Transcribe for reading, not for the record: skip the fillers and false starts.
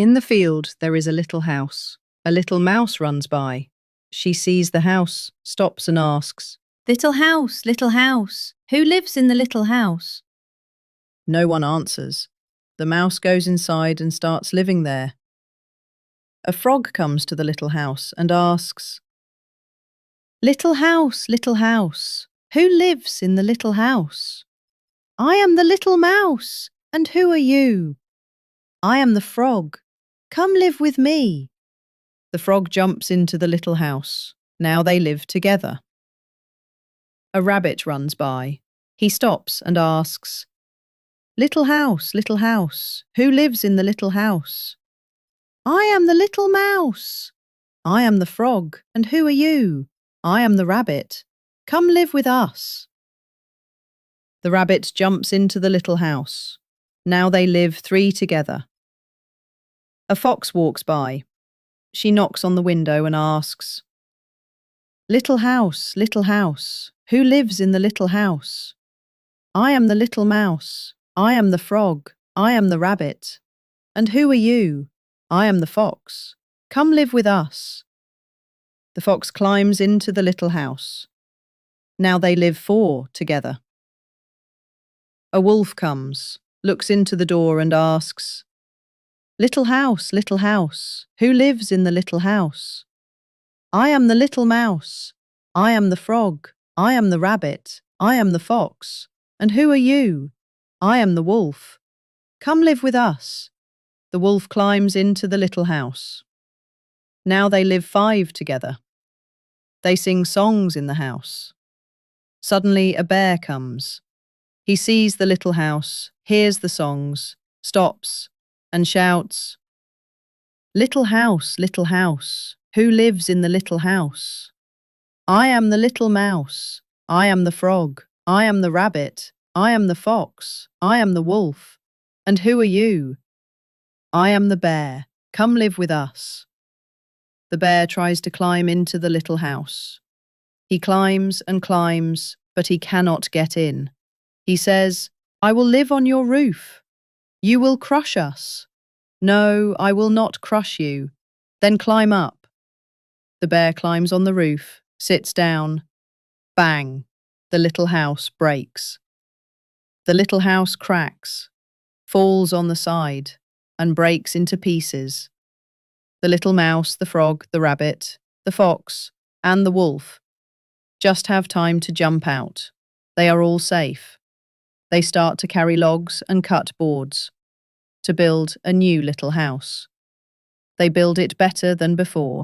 In the field there is a little house. A little mouse runs by. She sees the house, stops and asks, Little house, who lives in the little house? No one answers. The mouse goes inside and starts living there. A frog comes to the little house and asks, Little house, who lives in the little house? I am the little mouse, and who are you? I am the frog. Come live with me. The frog jumps into the little house. Now they live together. A rabbit runs by. He stops and asks, Little house, who lives in the little house? I am the little mouse. I am the frog, and who are you? I am the rabbit. Come live with us. The rabbit jumps into the little house. Now they live three together. A fox walks by. She knocks on the window and asks, Little house, who lives in the little house? I am the little mouse. I am the frog. I am the rabbit. And who are you? I am the fox. Come live with us. The fox climbs into the little house. Now they live four together. A wolf comes, looks into the door and asks, Little house, who lives in the little house? I am the little mouse. I am the frog. I am the rabbit. I am the fox. And who are you? I am the wolf. Come live with us. The wolf climbs into the little house. Now they live five together. They sing songs in the house. Suddenly a bear comes. He sees the little house, hears the songs, stops, and shouts, Little house, who lives in the little house? I am the little mouse. I am the frog. I am the rabbit. I am the fox. I am the wolf. And who are you? I am the bear. Come live with us. The bear tries to climb into the little house. He climbs and climbs, but he cannot get in. He says, I will live on your roof. You will crush us. No, I will not crush you. Then climb up. The bear climbs on the roof, sits down. Bang! The little house breaks. The little house cracks, falls on the side, and breaks into pieces. The little mouse, the frog, the rabbit, the fox, and the wolf just have time to jump out. They are all safe. They start to carry logs and cut boards to build a new little house. They build it better than before.